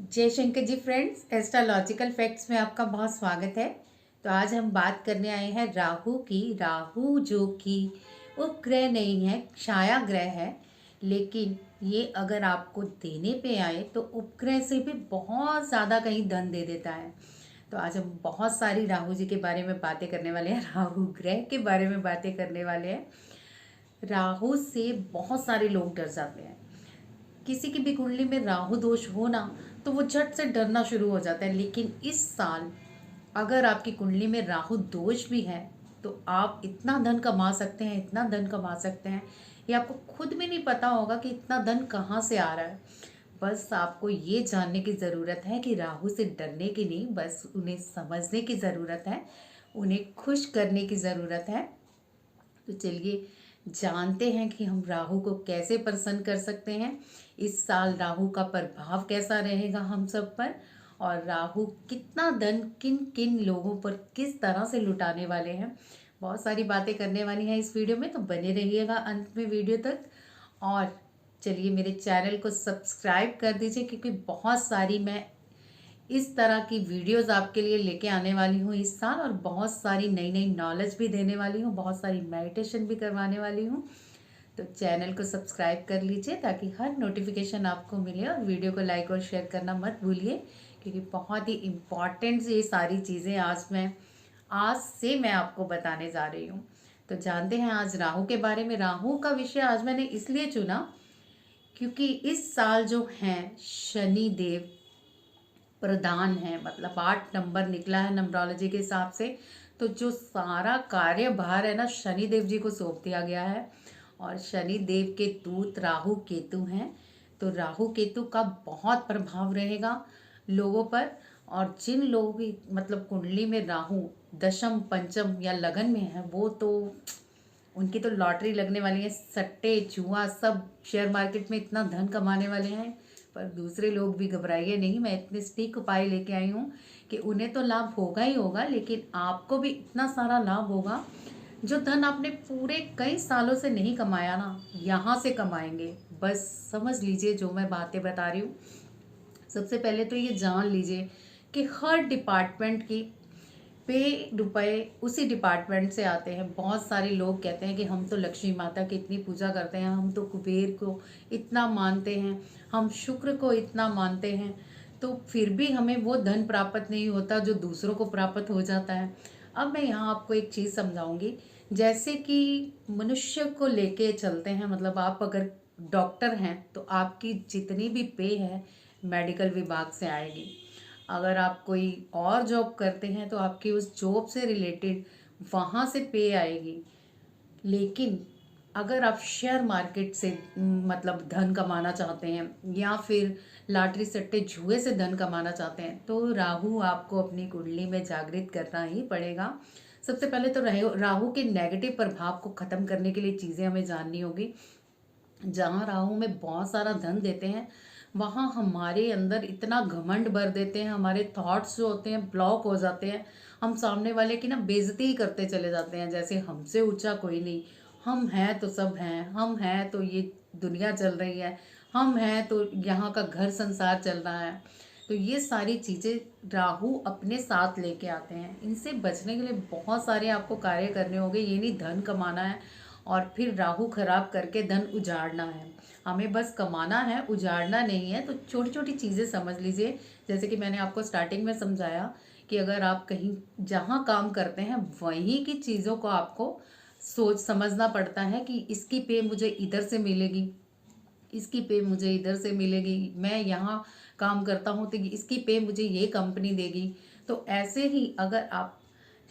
जय Shankar ji friends, astrological facts में आपका बहुत स्वागत है। तो आज हम बात करने आए हैं राहु की। राहु जो कि उपग्रह नहीं है, छाया ग्रह है, लेकिन ये अगर आपको देने पे आए तो उपग्रह से भी बहुत ज़्यादा कहीं धन दे देता है। तो आज हम बहुत सारी राहु जी के बारे में बातें करने वाले हैं, राहु ग्रह के बारे में बातें करने वाले हैं। राहु से बहुत सारे लोग डर जाते हैं। किसी की भी कुंडली में राहु दोष हो ना, तो वो झट से डरना शुरू हो जाता है। लेकिन इस साल अगर आपकी कुंडली में राहु दोष भी है तो आप इतना धन कमा सकते हैं, इतना धन कमा सकते हैं, ये आपको खुद भी नहीं पता होगा कि इतना धन कहाँ से आ रहा है। बस आपको ये जानने की ज़रूरत है कि राहु से डरने की नहीं, बस उन्हें समझने की ज़रूरत है, उन्हें खुश करने की ज़रूरत है। तो चलिए जानते हैं कि हम राहु को कैसे प्रसन्न कर सकते हैं। इस साल राहु का प्रभाव कैसा रहेगा हम सब पर, और राहु कितना धन किन किन लोगों पर किस तरह से लुटाने वाले हैं। बहुत सारी बातें करने वाली हैं इस वीडियो में, तो बने रहिएगा अंत में वीडियो तक। और चलिए मेरे चैनल को सब्सक्राइब कर दीजिए, क्योंकि बहुत सारी मैं इस तरह की वीडियोस आपके लिए लेके आने वाली हूँ इस साल, और बहुत सारी नई नई नॉलेज भी देने वाली हूँ, बहुत सारी मेडिटेशन भी करवाने वाली हूँ। तो चैनल को सब्सक्राइब कर लीजिए ताकि हर नोटिफिकेशन आपको मिले, और वीडियो को लाइक और शेयर करना मत भूलिए, क्योंकि बहुत ही इम्पॉर्टेंट ये सारी चीज़ें आज से मैं आपको बताने जा रही हूँ। तो जानते हैं आज राहु के बारे में। राहु का विषय आज मैंने इसलिए चुना क्योंकि इस साल जो हैं शनि देव प्रधान है, मतलब 8 नंबर निकला है नंबरोलॉजी के हिसाब से। तो जो सारा कार्यभार है ना, शनि देव जी को सौंप दिया गया है, और शनि देव के दूत राहु केतु हैं। तो राहु केतु का बहुत प्रभाव रहेगा लोगों पर। और जिन लोगों की मतलब कुंडली में राहु दशम पंचम या लगन में है, वो तो उनकी तो लॉटरी लगने वाली है। सट्टे जुआ सब, शेयर मार्केट में इतना धन कमाने वाले हैं। पर दूसरे लोग भी घबराइए नहीं, मैं इतने स्टीक उपाय लेके आई हूँ कि उन्हें तो लाभ होगा ही होगा, लेकिन आपको भी इतना सारा लाभ होगा। जो धन आपने पूरे कई सालों से नहीं कमाया ना, यहाँ से कमाएंगे। बस समझ लीजिए जो मैं बातें बता रही हूँ। सबसे पहले तो ये जान लीजिए कि हर डिपार्टमेंट की पे रुपए उसी डिपार्टमेंट से आते हैं। बहुत सारे लोग कहते हैं कि हम तो लक्ष्मी माता की इतनी पूजा करते हैं, हम तो कुबेर को इतना मानते हैं, हम शुक्र को इतना मानते हैं, तो फिर भी हमें वो धन प्राप्त नहीं होता जो दूसरों को प्राप्त हो जाता है। अब मैं यहाँ आपको एक चीज़ समझाऊंगी। जैसे कि मनुष्य को लेके चलते हैं, मतलब आप अगर डॉक्टर हैं तो आपकी जितनी भी पे है मेडिकल विभाग से आएगी। अगर आप कोई और जॉब करते हैं तो आपकी उस जॉब से रिलेटेड वहाँ से पे आएगी। लेकिन अगर आप शेयर मार्केट से मतलब धन कमाना चाहते हैं, या फिर लॉटरी सट्टे जुए से धन कमाना चाहते हैं, तो राहु आपको अपनी कुंडली में जागृत करना ही पड़ेगा। सबसे पहले तो राहु के नेगेटिव प्रभाव को ख़त्म करने के लिए चीज़ें हमें जाननी होगी। जहाँ राहु में बहुत सारा धन देते हैं, वहाँ हमारे अंदर इतना घमंड भर देते हैं, हमारे थॉट्स जो होते हैं ब्लॉक हो जाते हैं। हम सामने वाले की ना बेइज्जती ही करते चले जाते हैं, जैसे हमसे ऊंचा कोई नहीं, हम हैं तो सब हैं, हम हैं तो ये दुनिया चल रही है, हम हैं तो यहाँ का घर संसार चल रहा है। तो ये सारी चीज़ें राहु अपने साथ लेके आते हैं। इनसे बचने के लिए बहुत सारे आपको कार्य करने होंगे। ये नहीं धन कमाना है और फिर राहु खराब करके धन उजाड़ना है। हमें बस कमाना है, उजाड़ना नहीं है। तो छोटी छोटी चीज़ें समझ लीजिए। जैसे कि मैंने आपको स्टार्टिंग में समझाया कि अगर आप कहीं जहाँ काम करते हैं वहीं की चीज़ों को आपको सोच समझना पड़ता है कि इसकी पे मुझे इधर से मिलेगी, इसकी पे मुझे इधर से मिलेगी, मैं यहाँ काम करता हूँ तो इसकी पे मुझे ये कंपनी देगी। तो ऐसे ही अगर आप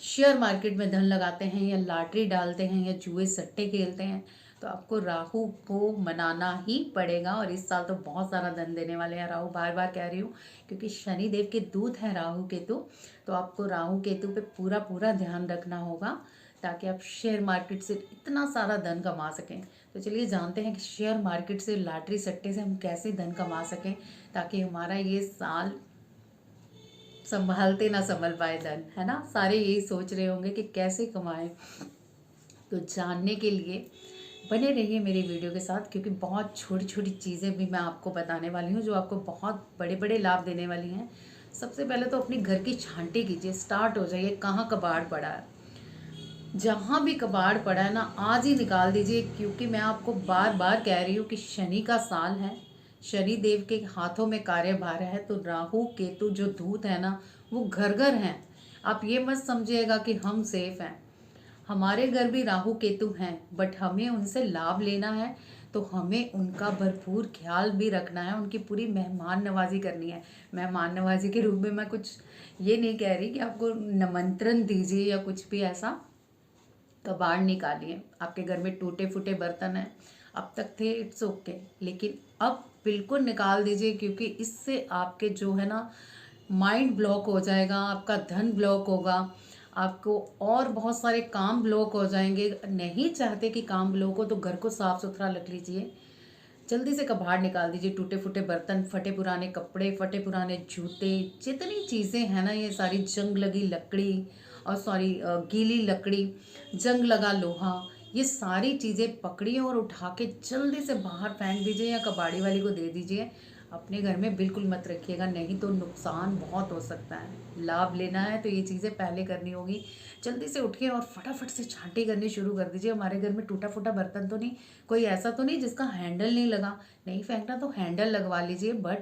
शेयर मार्केट में धन लगाते हैं, या लॉटरी डालते हैं, या जुए सट्टे खेलते हैं, तो आपको राहु को मनाना ही पड़ेगा। और इस साल तो बहुत सारा धन देने वाले हैं राहु, बार बार कह रही हूँ, क्योंकि शनि देव के दूत हैं राहु केतु। तो आपको राहु केतु पे पूरा पूरा ध्यान रखना होगा, ताकि आप शेयर मार्केट से इतना सारा धन कमा सकें। तो चलिए जानते हैं कि शेयर मार्केट से, लॉटरी सट्टे से हम कैसे धन कमा सकें, ताकि हमारा ये साल संभालते ना संभल पाए धन, है ना। सारे यही सोच रहे होंगे कि कैसे कमाएं। तो जानने के लिए बने रहिए मेरी वीडियो के साथ, क्योंकि बहुत छोटी छोटी चीज़ें भी मैं आपको बताने वाली हूँ जो आपको बहुत बड़े बड़े लाभ देने वाली हैं। सबसे पहले तो अपनी घर की छांटी कीजिए, स्टार्ट हो जाइए। कहाँ कबाड़ पड़ा है, जहाँ भी कबाड़ पड़ा है ना आज ही निकाल दीजिए, क्योंकि मैं आपको बार बार कह रही हूँ कि शनि का साल है, शनि देव के हाथों में कार्यभार है। तो राहु केतु जो दूत है ना वो घर घर हैं। आप ये मत समझिएगा कि हम सेफ हैं, हमारे घर भी राहु केतु हैं, बट हमें उनसे लाभ लेना है। तो हमें उनका भरपूर ख्याल भी रखना है, उनकी पूरी मेहमान नवाजी करनी है। मेहमान नवाजी के रूप में मैं कुछ ये नहीं कह रही कि आपको निमंत्रण दीजिए या कुछ भी ऐसा। कबाड़ निकालिए, आपके घर में टूटे फूटे बर्तन हैं, अब तक थे इट्स ओके, लेकिन अब बिल्कुल निकाल दीजिए, क्योंकि इससे आपके जो है ना माइंड ब्लॉक हो जाएगा, आपका धन ब्लॉक होगा, आपको और बहुत सारे काम ब्लॉक हो जाएंगे। नहीं चाहते कि काम ब्लॉक हो तो घर को साफ सुथरा रख लीजिए, जल्दी से कबाड़ निकाल दीजिए। टूटे फूटे बर्तन, फटे पुराने कपड़े, फटे पुराने जूते, जितनी चीज़ें हैं ना ये सारी, जंग लगी लकड़ी और सॉरी गीली लकड़ी, जंग लगा लोहा, ये सारी चीज़ें पकड़िए और उठा के जल्दी से बाहर फेंक दीजिए या कबाड़ी वाली को दे दीजिए। अपने घर में बिल्कुल मत रखिएगा, नहीं तो नुकसान बहुत हो सकता है। लाभ लेना है तो ये चीज़ें पहले करनी होगी। जल्दी से उठिए और फटाफट से छांटी करनी शुरू कर दीजिए। हमारे घर में टूटा फूटा बर्तन तो नहीं, कोई ऐसा तो नहीं जिसका हैंडल नहीं लगा, नहीं फेंकना तो हैंडल लगवा लीजिए, बट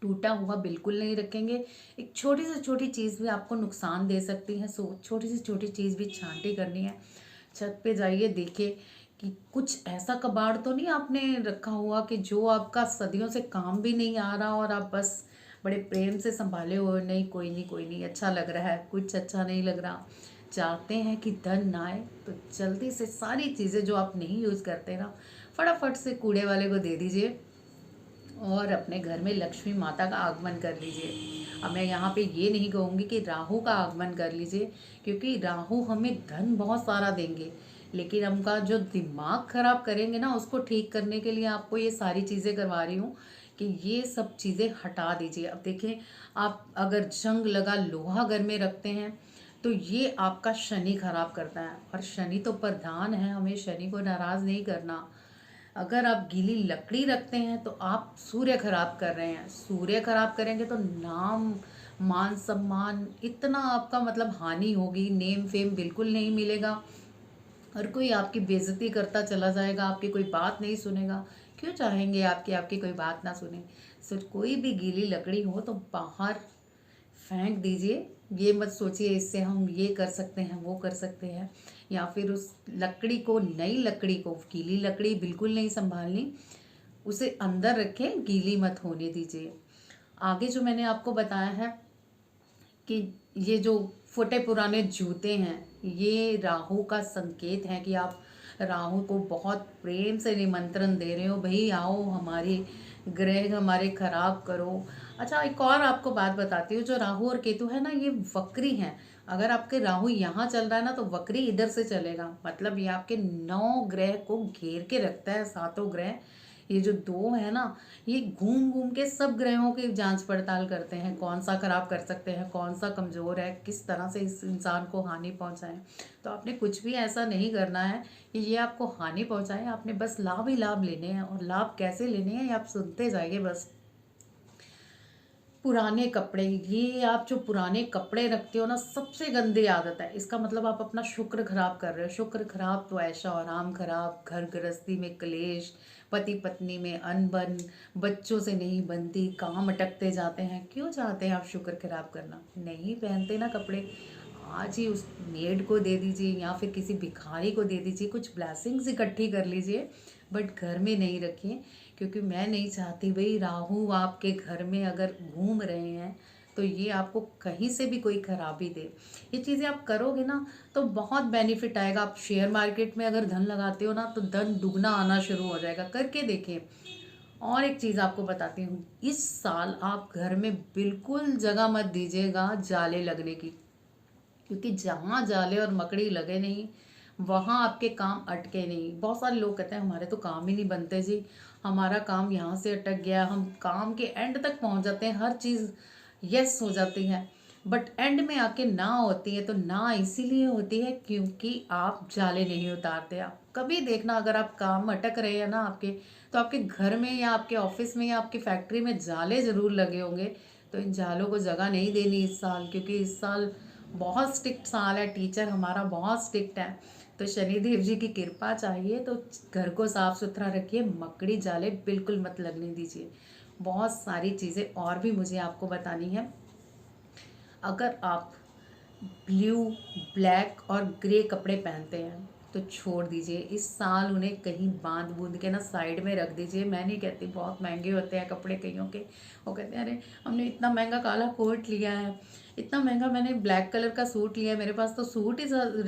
टूटा हुआ बिल्कुल नहीं रखेंगे। एक छोटी से छोटी चीज़ भी आपको नुकसान दे सकती है, सो छोटी से छोटी चीज़ भी छांटी करनी है। छत पे जाइए, देखिए कि कुछ ऐसा कबाड़ तो नहीं आपने रखा हुआ कि जो आपका सदियों से काम भी नहीं आ रहा और आप बस बड़े प्रेम से संभाले हो। नहीं, कोई नहीं, कोई नहीं, अच्छा लग रहा है, कुछ अच्छा नहीं लग रहा। चाहते हैं कि धन ना आए तो जल्दी से सारी चीज़ें जो आप नहीं यूज़ करते ना फटाफट से कूड़े वाले को दे दीजिए और अपने घर में लक्ष्मी माता का आगमन कर लीजिए। अब मैं यहाँ पे ये नहीं कहूँगी कि राहु का आगमन कर लीजिए, क्योंकि राहु हमें धन बहुत सारा देंगे, लेकिन हमका जो दिमाग खराब करेंगे ना उसको ठीक करने के लिए आपको ये सारी चीज़ें करवा रही हूँ कि ये सब चीज़ें हटा दीजिए। अब देखिए, आप अगर जंग लगा लोहा घर में रखते हैं तो ये आपका शनि खराब करता है, और शनि तो प्रधान है, हमें शनि को नाराज़ नहीं करना। अगर आप गीली लकड़ी रखते हैं तो आप सूर्य खराब कर रहे हैं। सूर्य खराब करेंगे तो नाम मान सम्मान इतना आपका मतलब हानि होगी, नेम फेम बिल्कुल नहीं मिलेगा। हर कोई आपकी बेइज्जती करता चला जाएगा, आपकी कोई बात नहीं सुनेगा। क्यों चाहेंगे आपकी आपकी कोई बात ना सुने। सिर्फ कोई भी गीली लकड़ी हो तो बाहर फेंक दीजिए। ये मत सोचिए इससे हम ये कर सकते हैं वो कर सकते हैं, या फिर उस लकड़ी को, नई लकड़ी को, गीली लकड़ी बिल्कुल नहीं संभालनी, उसे अंदर रखें, गीली मत होने दीजिए। आगे जो मैंने आपको बताया है कि ये जो फटे पुराने जूते हैं ये राहु का संकेत है कि आप राहु को बहुत प्रेम से निमंत्रण दे रहे हो, भाई आओ हमारे ग्रह हमारे खराब करो। अच्छा, एक और आपको बात बताती हूँ, जो राहु और केतु है ना ये वक्री हैं। अगर आपके राहु यहाँ चल रहा है ना तो वक्री इधर से चलेगा, मतलब ये आपके 9 ग्रह को घेर के रखता है, सातों ग्रह। ये जो दो है ना ये घूम घूम के सब ग्रहों की जांच पड़ताल करते हैं, कौन सा खराब कर सकते हैं, कौन सा कमज़ोर है, किस तरह से इस इंसान को हानि पहुंचाएं। तो आपने कुछ भी ऐसा नहीं करना है कि ये आपको हानि पहुंचाए, आपने बस लाभ ही लाभ लेने हैं। और लाभ कैसे लेने हैं ये आप सुनते जाइए बस। पुराने कपड़े, ये आप जो पुराने कपड़े रखते हो ना सबसे गंदी आदत है। इसका मतलब आप अपना शुक्र खराब कर रहे हो। शुक्र खराब तो ऐशो आराम खराब, घर गृहस्थी में क्लेश, पति पत्नी में अनबन, बच्चों से नहीं बनती, काम अटकते जाते हैं। क्यों चाहते हैं आप शुक्र खराब करना? नहीं पहनते ना कपड़े, आज ही उस मेड को दे दीजिए या फिर किसी भिखारी को दे दीजिए, कुछ ब्लेसिंग्स इकट्ठी कर लीजिए, बट घर में नहीं रखिए। क्योंकि मैं नहीं चाहती भाई राहु आपके घर में अगर घूम रहे हैं तो ये आपको कहीं से भी कोई खराबी दे। ये चीज़ें आप करोगे ना तो बहुत बेनिफिट आएगा। आप शेयर मार्केट में अगर धन लगाते हो ना तो धन दुगना आना शुरू हो जाएगा, करके देखिए। और एक चीज़ आपको बताती हूँ, इस साल आप घर में बिल्कुल जगह मत दीजिएगा जाले लगने की, क्योंकि जहाँ जाले और मकड़ी लगे नहीं वहाँ आपके काम अटके नहीं। बहुत सारे लोग कहते हैं हमारे तो काम ही नहीं बनते जी, हमारा काम यहाँ से अटक गया, हम काम के एंड तक पहुँच जाते हैं, हर चीज़ यस हो जाती है, बट एंड में आके ना होती है। तो ना इसीलिए होती है क्योंकि आप जाले नहीं उतारते, आप कभी देखना, अगर आप काम अटक रहे हैं ना आपके, तो आपके घर में या आपके ऑफिस में या आपकी फैक्ट्री में जाले ज़रूर लगे होंगे। तो इन जालों को जगह नहीं देनी इस साल, क्योंकि इस साल बहुत स्ट्रिक्ट साल है, टीचर हमारा बहुत स्ट्रिक्ट है। तो शनिदेव जी की कृपा चाहिए तो घर को साफ सुथरा रखिए, मकड़ी जाले बिल्कुल मत लगने दीजिए। बहुत सारी चीज़ें और भी मुझे आपको बतानी है। अगर आप ब्लू, ब्लैक और ग्रे कपड़े पहनते हैं तो छोड़ दीजिए, इस साल उन्हें कहीं बांध बूंद के ना साइड में रख दीजिए। मैं नहीं कहती बहुत महंगे होते हैं कपड़े कईयों के, वो कहते हैं अरे हमने इतना महंगा काला कोट लिया है, इतना महंगा मैंने ब्लैक कलर का सूट लिया है, मेरे पास तो सूट ही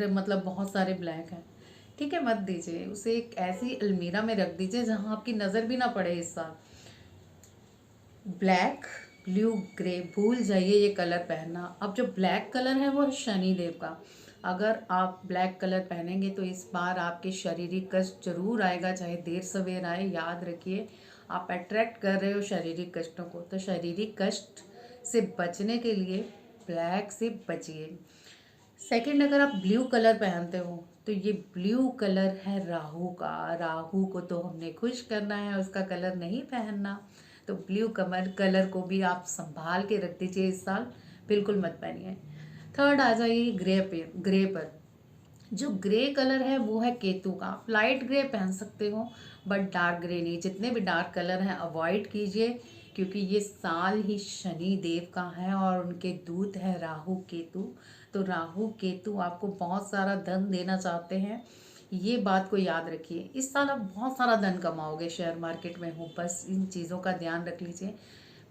मतलब बहुत सारे ब्लैक हैं। ठीक है, मत दीजिए उसे, एक ऐसी अलमीरा में रख दीजिए जहाँ आपकी नज़र भी ना पड़े इस साल। ब्लैक, ब्लू, ग्रे भूल जाइए ये कलर पहनना। अब जो ब्लैक कलर है वो है शनि देव का। अगर आप ब्लैक कलर पहनेंगे तो इस बार आपके शारीरिक कष्ट जरूर आएगा, चाहे देर सवेर आए। याद रखिए, आप अट्रैक्ट कर रहे हो शारीरिक कष्टों को, तो शारीरिक कष्ट से बचने के लिए ब्लैक से बचिए। सेकंड, अगर आप ब्लू कलर पहनते हो तो ये ब्लू कलर है राहु का। राहु को तो हमने खुश करना है, उसका कलर नहीं पहनना। तो ब्लू कलर को भी आप संभाल के रख दीजिए इस साल, बिल्कुल मत पहनिए। थर्ड आ जाइए ग्रे पर। जो ग्रे कलर है वो है केतु का। आप लाइट ग्रे पहन सकते हो बट डार्क ग्रे नहीं। जितने भी डार्क कलर हैं अवॉइड कीजिए, क्योंकि ये साल ही शनि देव का है और उनके दूत है राहु केतु। तो राहु केतु आपको बहुत सारा धन देना चाहते हैं, ये बात को याद रखिए। इस साल आप बहुत सारा धन कमाओगे, शेयर मार्केट में हो, बस इन चीज़ों का ध्यान रख लीजिए।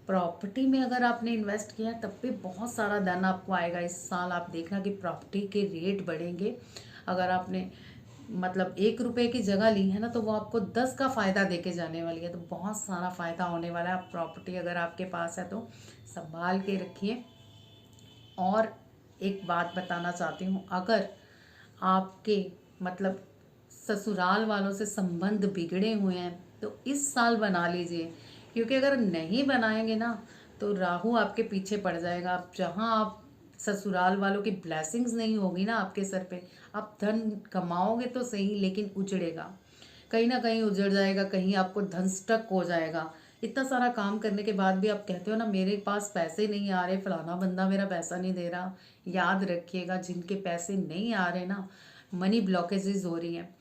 प्रॉपर्टी में अगर आपने इन्वेस्ट किया तब भी बहुत सारा धन आपको आएगा इस साल। आप देखना कि प्रॉपर्टी के रेट बढ़ेंगे। अगर आपने मतलब 1 रुपए की जगह ली है ना, तो वो आपको 10 का फ़ायदा देके जाने वाली है। तो बहुत सारा फ़ायदा होने वाला है। आप प्रॉपर्टी अगर आपके पास है तो संभाल के रखिए। और एक बात बताना चाहती हूँ, अगर आपके मतलब ससुराल वालों से संबंध बिगड़े हुए हैं तो इस साल बना लीजिए, क्योंकि अगर नहीं बनाएंगे ना तो राहु आपके पीछे पड़ जाएगा। आप जहाँ आप ससुराल वालों की ब्लेसिंग्स नहीं होगी ना आपके सर पे, आप धन कमाओगे तो सही लेकिन उजड़ेगा, कहीं ना कहीं उजड़ जाएगा, कहीं आपको धन स्टक हो जाएगा। इतना सारा काम करने के बाद भी आप कहते हो ना मेरे पास पैसे नहीं आ रहे, फलाना बंदा मेरा पैसा नहीं दे रहा। याद रखिएगा, जिनके पैसे नहीं आ रहे ना, मनी ब्लॉकेजेस हो रही हैं,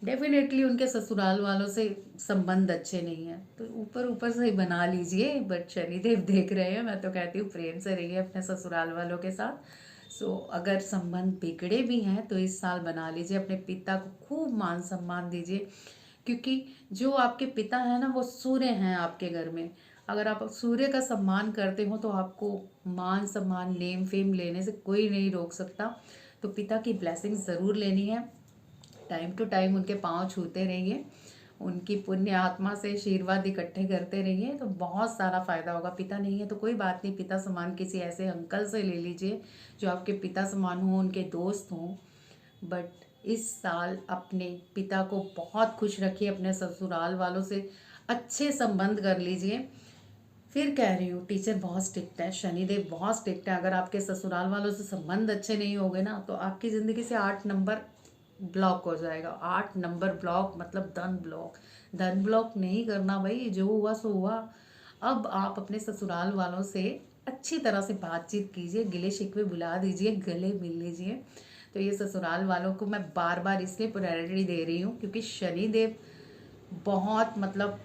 डेफिनेटली उनके ससुराल वालों से संबंध अच्छे नहीं हैं। तो ऊपर ऊपर से ही बना लीजिए, बट शनिदेव देख रहे हैं। मैं तो कहती हूँ प्रेम से रहिए अपने ससुराल वालों के साथ। सो अगर संबंध बिगड़े भी हैं तो इस साल बना लीजिए। अपने पिता को खूब मान सम्मान दीजिए, क्योंकि जो आपके पिता है ना वो सूर्य हैं आपके घर में। अगर आप सूर्य का सम्मान करते हो तो आपको मान सम्मान नेम फेम लेने से कोई नहीं रोक सकता। तो पिता की ब्लेसिंग ज़रूर लेनी है। टाइम टू टाइम उनके पाँव छूते रहिए, उनकी पुण्य आत्मा से आशीर्वाद इकट्ठे करते रहिए, तो बहुत सारा फ़ायदा होगा। पिता नहीं है तो कोई बात नहीं, पिता समान किसी ऐसे अंकल से ले लीजिए जो आपके पिता समान हो, उनके दोस्त हों। बट इस साल अपने पिता को बहुत खुश रखिए, अपने ससुराल वालों से अच्छे संबंध कर लीजिए। फिर कह रही हूँ, टीचर बहुत स्ट्रिक्ट है, शनिदेव बहुत स्ट्रिक्ट है। अगर आपके ससुराल वालों से संबंध अच्छे नहीं होंगे ना तो आपकी ज़िंदगी से 8 नंबर ब्लॉक हो जाएगा। 8 नंबर ब्लॉक मतलब धन ब्लॉक। धन ब्लॉक नहीं करना भाई, जो हुआ सो हुआ। अब आप अपने ससुराल वालों से अच्छी तरह से बातचीत कीजिए, गिले शिकवे भुला दीजिए, गले मिल लीजिए। तो ये ससुराल वालों को मैं बार बार इसलिए प्रायोरिटी दे रही हूँ क्योंकि शनिदेव बहुत मतलब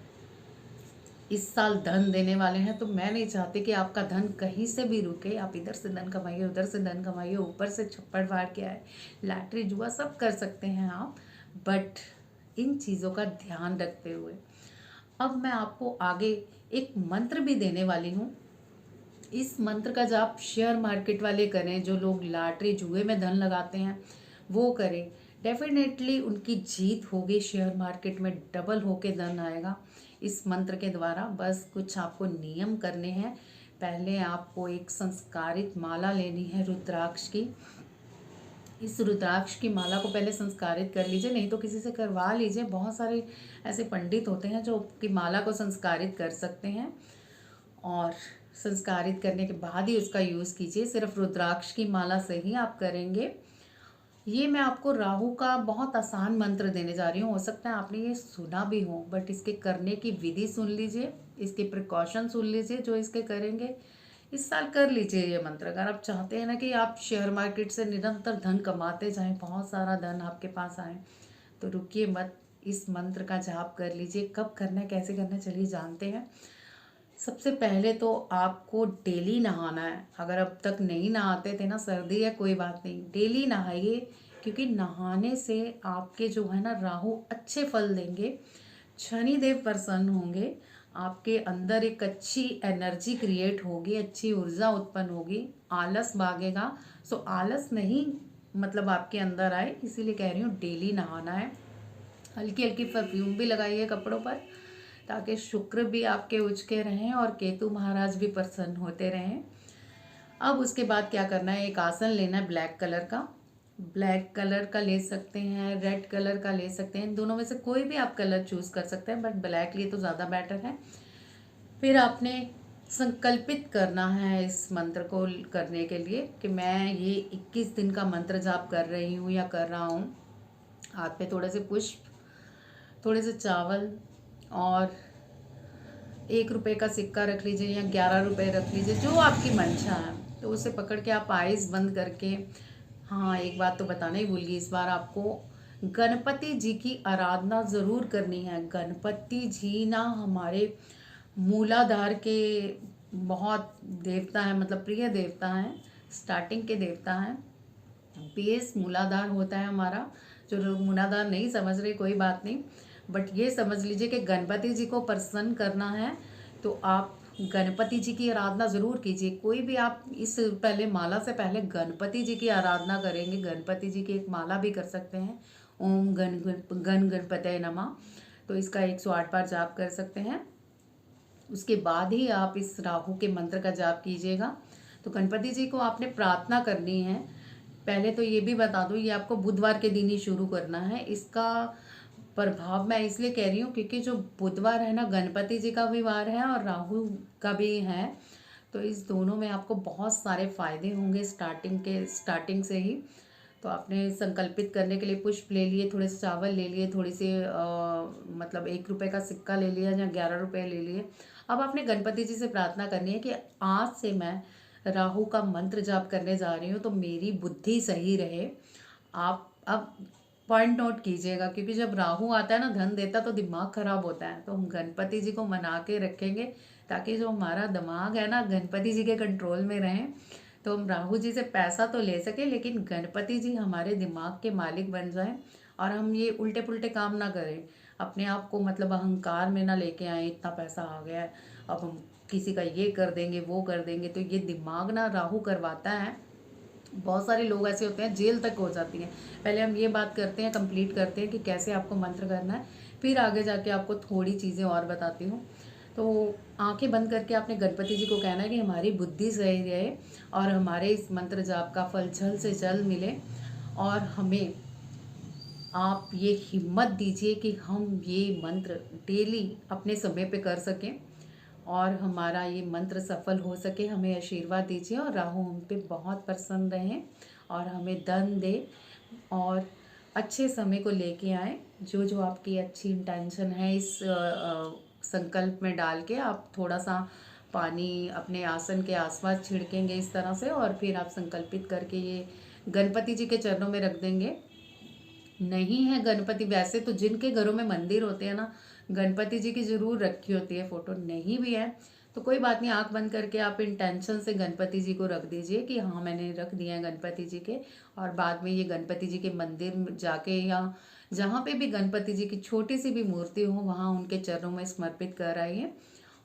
इस साल धन देने वाले हैं। तो मैं नहीं चाहती कि आपका धन कहीं से भी रुके। आप इधर से धन कमाइए, उधर से धन कमाइए, ऊपर से छप्पड़ फाड़ के आए, लैटरी जुआ सब कर सकते हैं आप, बट इन चीज़ों का ध्यान रखते हुए। अब मैं आपको आगे एक मंत्र भी देने वाली हूँ। इस मंत्र का जाप शेयर मार्केट वाले करें, जो लोग लॉटरी जुए में धन लगाते हैं वो करें, डेफिनेटली उनकी जीत होगी। शेयर मार्केट में डबल होके धन आएगा इस मंत्र के द्वारा। बस कुछ आपको नियम करने हैं। पहले आपको एक संस्कारित माला लेनी है रुद्राक्ष की। इस रुद्राक्ष की माला को पहले संस्कारित कर लीजिए, नहीं तो किसी से करवा लीजिए। बहुत सारे ऐसे पंडित होते हैं जो की माला को संस्कारित कर सकते हैं, और संस्कारित करने के बाद ही उसका यूज़ कीजिए। सिर्फ रुद्राक्ष की माला से ही आप करेंगे। ये मैं आपको राहु का बहुत आसान मंत्र देने जा रही हूँ। हो सकता है आपने ये सुना भी हो, बट इसके करने की विधि सुन लीजिए, इसके प्रिकॉशन सुन लीजिए जो इसके करेंगे। इस साल कर लीजिए ये मंत्र। अगर आप चाहते हैं ना कि आप शेयर मार्केट से निरंतर धन कमाते जाएं, बहुत सारा धन आपके पास आए, तो रुकिए मत, इस मंत्र का जाप कर लीजिए। कब करना है, कैसे करना है, चलिए जानते हैं। सबसे पहले तो आपको डेली नहाना है। अगर अब तक नहीं नहाते थे ना, सर्दी है कोई बात नहीं, डेली नहाइए, क्योंकि नहाने से आपके जो है ना राहु अच्छे फल देंगे, शनिदेव प्रसन्न होंगे, आपके अंदर एक अच्छी एनर्जी क्रिएट होगी, अच्छी ऊर्जा उत्पन्न होगी, आलस भागेगा। सो आलस नहीं मतलब आपके अंदर आए, इसीलिए कह रही हूँ डेली नहाना है। हल्की हल्की परफ्यूम भी लगाइए कपड़ों पर, ताकि शुक्र भी आपके उच के रहें और केतु महाराज भी प्रसन्न होते रहें। अब उसके बाद क्या करना है, एक आसन लेना है ब्लैक कलर का। ब्लैक कलर का ले सकते हैं, रेड कलर का ले सकते हैं, इन दोनों में से कोई भी आप कलर चूज कर सकते हैं, बट ब्लैक लिए तो ज़्यादा बेटर है। फिर आपने संकल्पित करना है इस मंत्र को करने के लिए कि मैं ये 21 दिन का मंत्र जाप कर रही हूँ या कर रहा हूँ। हाथ पे थोड़े से पुष्प, थोड़े से चावल और 1 रुपए का सिक्का रख लीजिए या 11 रुपए रख लीजिए, जो आपकी मंशा है। तो उसे पकड़ के आप आइज बंद करके, हाँ एक बात तो बताना ही भूल गई, इस बार आपको गणपति जी की आराधना ज़रूर करनी है। गणपति जी ना हमारे मूलाधार के बहुत देवता हैं, मतलब प्रिय देवता हैं, स्टार्टिंग के देवता हैं। बेस मूलाधार होता है हमारा। जो लोग मूलाधार नहीं समझ रहे कोई बात नहीं, बट ये समझ लीजिए कि गणपति जी को प्रसन्न करना है तो आप गणपति जी की आराधना ज़रूर कीजिए। कोई भी आप इस पहले माला से पहले गणपति जी की आराधना करेंगे, गणपति जी की एक माला भी कर सकते हैं, ओम गण गणपतये नमः। तो इसका 108 बार जाप कर सकते हैं। उसके बाद ही आप इस राहु के मंत्र का जाप कीजिएगा। तो गणपति जी को आपने प्रार्थना करनी है। पहले तो ये भी बता दूं, ये आपको बुधवार के दिन ही शुरू करना है। इसका प्रभाव मैं इसलिए कह रही हूँ क्योंकि जो बुधवार है ना, गणपति जी का भी वार है और राहु का भी है। तो इस दोनों में आपको बहुत सारे फायदे होंगे स्टार्टिंग से ही। तो आपने संकल्पित करने के लिए पुष्प ले लिए, थोड़े से चावल ले लिए, थोड़ी सी मतलब 1 रुपए का सिक्का ले लिया या 11 रुपए ले लिए। अब आपने गणपति जी से प्रार्थना करनी है कि आज से मैं राहु का मंत्र जाप करने जा रही हूँ, तो मेरी बुद्धि सही रहे। आप अब पॉइंट नोट कीजिएगा, क्योंकि जब राहु आता है ना धन देता, तो दिमाग खराब होता है। तो हम गणपति जी को मना के रखेंगे ताकि जो हमारा दिमाग है ना गणपति जी के कंट्रोल में रहे। तो हम राहु जी से पैसा तो ले सके, लेकिन गणपति जी हमारे दिमाग के मालिक बन जाएं और हम ये उल्टे पुल्टे काम ना करें। अपने आप को मतलब अहंकार में ना लेके आए, इतना पैसा आ गया है अब हम किसी का ये कर देंगे वो कर देंगे। तो ये दिमाग ना राहु करवाता है। बहुत सारे लोग ऐसे होते हैं जेल तक हो जाती हैं। पहले हम ये बात करते हैं, कंप्लीट करते हैं कि कैसे आपको मंत्र करना है, फिर आगे जाके आपको थोड़ी चीज़ें और बताती हूँ। तो आंखें बंद करके आपने गणपति जी को कहना है कि हमारी बुद्धि सही रहे और हमारे इस मंत्र जाप का फल जल्द से जल्द मिले, और हमें आप ये हिम्मत दीजिए कि हम ये मंत्र डेली अपने समय पे कर सकें और हमारा ये मंत्र सफल हो सके। हमें आशीर्वाद दीजिए और राहु हम पे बहुत प्रसन्न रहें और हमें धन दे और अच्छे समय को लेके आए। जो जो आपकी अच्छी इंटेंशन है इस संकल्प में डाल के आप थोड़ा सा पानी अपने आसन के आसपास छिड़केंगे इस तरह से, और फिर आप संकल्पित करके ये गणपति जी के चरणों में रख देंगे। नहीं है गणपति, वैसे तो जिनके घरों में मंदिर होते हैं ना, गणपति जी की जरूर रखी होती है फोटो, नहीं भी है तो कोई बात नहीं, आंख बंद करके आप इंटेंशन से गणपति जी को रख दीजिए कि हाँ मैंने रख दिया है गणपति जी के। और बाद में ये गणपति जी के मंदिर में जाके या जहाँ पे भी गणपति जी की छोटी सी भी मूर्ति हो वहाँ उनके चरणों में समर्पित कर आइए।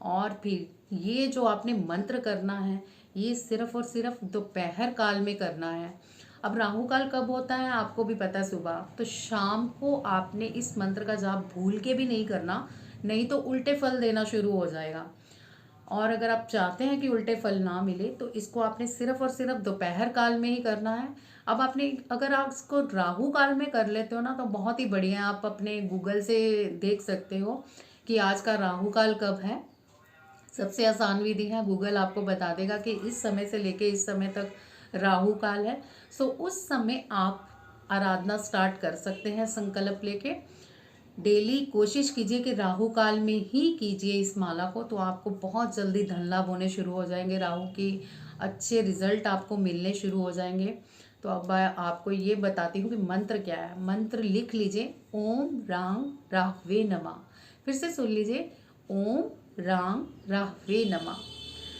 और फिर ये जो आपने मंत्र करना है ये सिर्फ और सिर्फ दोपहर काल में करना है। अब राहु काल कब होता है आपको भी पता है, सुबह। तो शाम को आपने इस मंत्र का जाप भूल के भी नहीं करना, नहीं तो उल्टे फल देना शुरू हो जाएगा। और अगर आप चाहते हैं कि उल्टे फल ना मिले तो इसको आपने सिर्फ और सिर्फ दोपहर काल में ही करना है। अब आपने अगर आप इसको राहु काल में कर लेते हो ना तो बहुत ही बढ़िया, आप अपने गूगल से देख सकते हो कि आज का राहु काल कब है। सबसे आसान विधि है, गूगल आपको बता देगा कि इस समय से लेके इस समय तक राहु काल है। सो उस समय आप आराधना स्टार्ट कर सकते हैं संकल्प लेके। डेली कोशिश कीजिए कि राहु काल में ही कीजिए इस माला को, तो आपको बहुत जल्दी धन लाभ होने शुरू हो जाएंगे। राहु की अच्छे रिजल्ट आपको मिलने शुरू हो जाएंगे। तो अब मैं आपको ये बताती हूँ कि मंत्र क्या है। मंत्र लिख लीजिए, ओम राम राहवे नमः। फिर से सुन लीजिए, ओम राम राहवे नमः।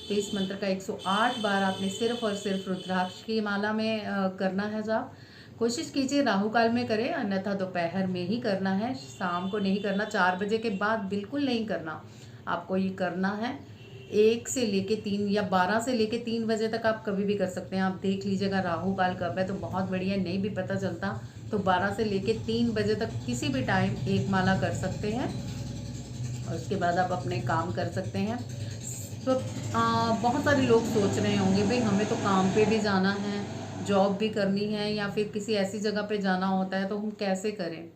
तो इस मंत्र का 108 बार आपने सिर्फ और सिर्फ रुद्राक्ष की माला में करना है जाप। कोशिश कीजिए राहु काल में करें, अन्यथा दोपहर में ही करना है, शाम को नहीं करना। 4 बजे के बाद बिल्कुल नहीं करना। आपको ये करना है 1 से लेके 3 या 12 से लेके 3 बजे तक आप कभी भी कर सकते हैं। आप देख लीजिएगा राहु काल कब है, तो बहुत बढ़िया। नहीं भी पता चलता तो 12 से लेके 3 बजे तक किसी भी टाइम एक माला कर सकते हैं, और उसके बाद आप अपने काम कर सकते हैं। तो बहुत सारे लोग सोच रहे होंगे भाई हमें तो काम पे भी जाना है, जॉब भी करनी है, या फिर किसी ऐसी जगह पे जाना होता है, तो हम कैसे करें।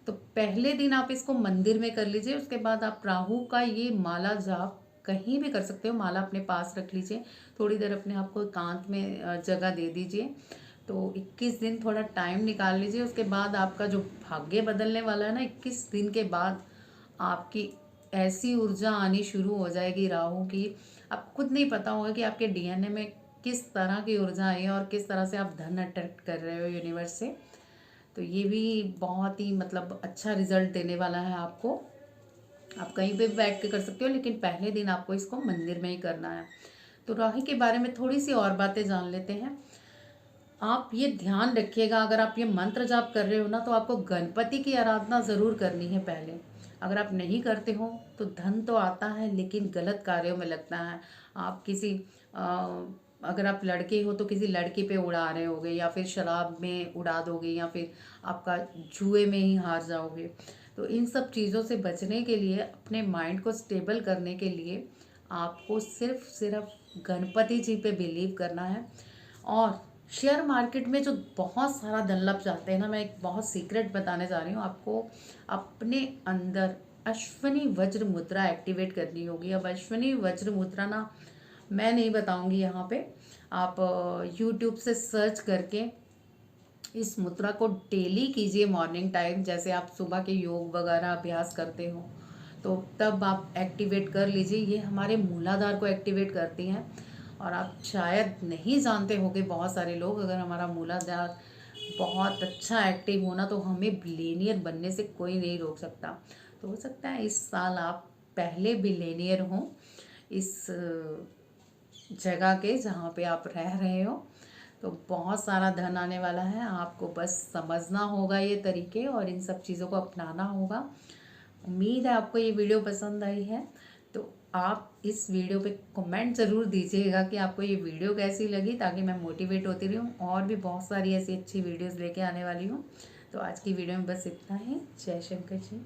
तो पहले दिन आप इसको मंदिर में कर लीजिए। उसके बाद आप राहु का ये माला जाप कहीं भी कर सकते हो। माला अपने पास रख लीजिए, थोड़ी देर अपने आप को एकांत में जगह दे दीजिए। तो 21 दिन थोड़ा टाइम निकाल लीजिए। उसके बाद आपका जो भाग्य बदलने वाला है ना, 21 दिन के बाद आपकी ऐसी ऊर्जा आनी शुरू हो जाएगी राहु की, आप खुद नहीं पता होगा कि आपके डीएनए में किस तरह की ऊर्जा आई है और किस तरह से आप धन अट्रैक्ट कर रहे हो यूनिवर्स से। तो ये भी बहुत ही मतलब अच्छा रिजल्ट देने वाला है आपको। आप कहीं पे भी बैठ के कर सकते हो, लेकिन पहले दिन आपको इसको मंदिर में ही करना है। तो राहु के बारे में थोड़ी सी और बातें जान लेते हैं। आप ये ध्यान रखिएगा, अगर आप ये मंत्र जाप कर रहे हो ना, तो आपको गणपति की आराधना ज़रूर करनी है पहले। अगर आप नहीं करते हो तो धन तो आता है लेकिन गलत कार्यों में लगता है। आप किसी अगर आप लड़के हो तो किसी लड़की पे उड़ा रहे होगे, या फिर शराब में उड़ा दोगे, या फिर आपका जुए में ही हार जाओगे। तो इन सब चीज़ों से बचने के लिए, अपने माइंड को स्टेबल करने के लिए, आपको सिर्फ गणपति जी पे बिलीव करना है। और शेयर मार्केट में जो बहुत सारा धन लग जाते हैं ना, मैं एक बहुत सीक्रेट बताने जा रही हूँ आपको। अपने अंदर अश्वनी वज्र मुद्रा एक्टिवेट करनी होगी। अब अश्वनी वज्र मुद्रा ना मैं नहीं बताऊंगी यहाँ पे, आप यूट्यूब से सर्च करके इस मुद्रा को डेली कीजिए मॉर्निंग टाइम। जैसे आप सुबह के योग वगैरह अभ्यास करते हो, तो तब आप एक्टिवेट कर लीजिए। ये हमारे मूलाधार को एक्टिवेट करती हैं। और आप शायद नहीं जानते होंगे, बहुत सारे लोग, अगर हमारा मूलाधार बहुत अच्छा एक्टिव होना, तो हमें बिलियनियर बनने से कोई नहीं रोक सकता। तो हो सकता है इस साल आप पहले बिलियनियर हों इस जगह के जहाँ पे आप रह रहे हो। तो बहुत सारा धन आने वाला है। आपको बस समझना होगा ये तरीके, और इन सब चीज़ों को अपनाना होगा। उम्मीद है आपको ये वीडियो पसंद आई है। तो आप इस वीडियो पे कमेंट ज़रूर दीजिएगा कि आपको ये वीडियो कैसी लगी, ताकि मैं मोटिवेट होती रहूँ और भी बहुत सारी ऐसी अच्छी वीडियोस लेके आने वाली हूँ। तो आज की वीडियो में बस इतना ही। जय शंकर जी।